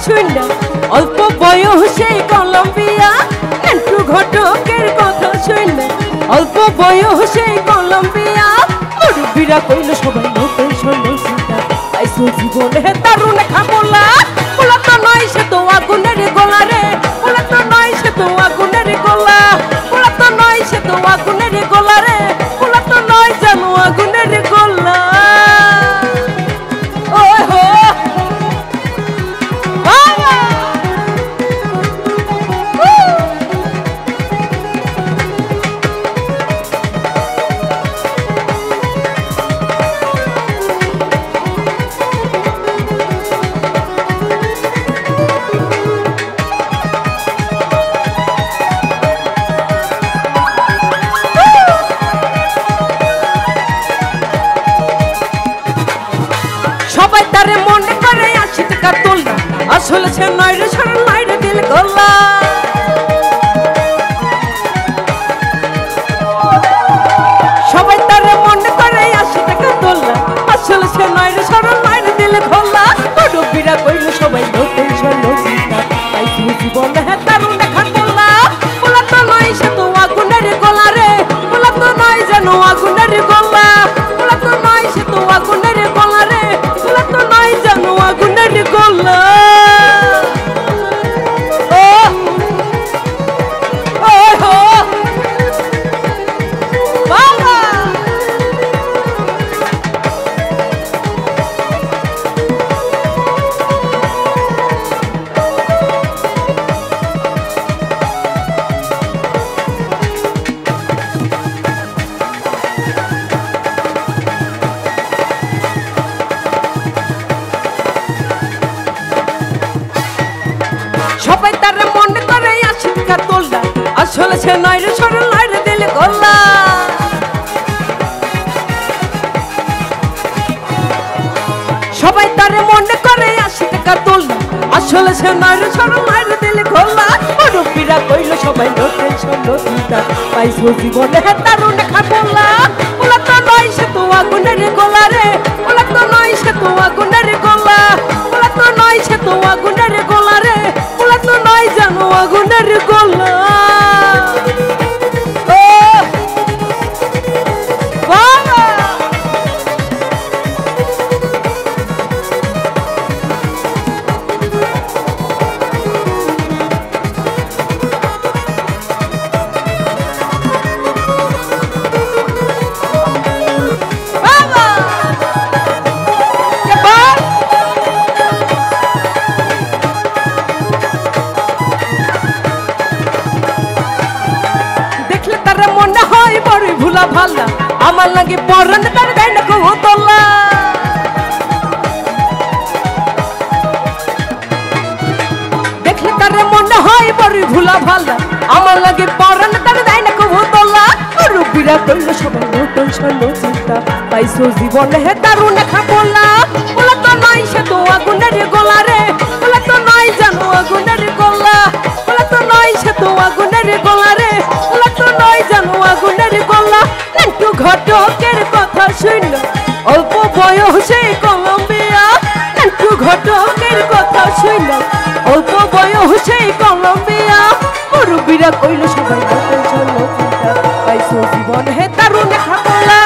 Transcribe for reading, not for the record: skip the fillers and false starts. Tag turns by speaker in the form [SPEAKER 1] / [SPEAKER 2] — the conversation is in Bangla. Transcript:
[SPEAKER 1] শূন্য অল্প বয়সে কলম্বিয়া একটু ঘটকের কথা শূন্য অল্প বয়সে কলম্বিয়া মুরব্বীরা কইল সবাই নতুন সন্ন্যাসীরা আইসো জীবনে দারুণ খামোলা ওলা তো নয় সে তো আগুনের গোলা রে ওলা তো নয় সে তো আগুনের গোলা ওলা তো নয় সে তো আগুনের গোলা রে ওলা তো নয় জানো আগুনের গোলা সবাই তারে মনে করে 80 টাকা তোলা আসলে সে নয় রে সরল নয় রে দিল গোলা সবাই তারে মনে করে 80 টাকা তোলা আসলে সে নয় রে সরল নয় রে দিল গোলা মুরব্বীরা কইল সবাই নতুন সন্ন্যাসীরা আইসো জীবনে দারুণ খামোলা ওলা তো নয় সে তো আগুনের গোলা রে ওলা তো নয় জানো আগুনের গোলা ওলা তো নয় সে তো আগুনের গোলা রে ওলা তো নয় জানো আগুনের গোলা সবাই তারে মনে করে 80 টাকা তোলা আসলে সে নয় রে সরল নয় রে দিল গোলা সবাই তারে মনে করে 80 টাকা তোলা আসলে সে নয় রে সরল নয় রে দিল গোলা মুরব্বীরা কইল সবাই নতুন সন্ন্যাসীরা পাইছো জীবনে দারুণ খামোলা ওলা তো নয় সে তো আগুনের গোলা রে ওলা তো নয় সে তো আগুনের গোলা ওলা তো নয় সে তো আগুনের গোলা রে ওলা তো নয় জানো আগুনের গোলা ভুলা ভালা আমার লাগে পরন তার দেন কো তোলা দেখলে তার মনে হয় বড় ভুলা ভালা আমার লাগে পরন তার দেন কো তোলা মুরব্বীরা কইল সবাই নতুন সন্ন্যাসীরা পাইছো জীবনে দারুণ খামোলা ওলা তো নয় সে তো আগুনের গোলা রে ওলা তো নয় জানো আগুনের গোলা ওলা তো নয় সে তো আগুনের গোলা রে ওলা তো নয় জানো আগুনের গোলা একটু ঘটকের কথা শুনল অল্প বয়সে কলম্বিয়া একটু ঘটকের কথা শুনল অল্প বয়সে কলম্বিয়া মুরব্বীরা কইল সবাই নতুন সন্ন্যাসীরা পাইছো জীবনে দারুণ খামোলা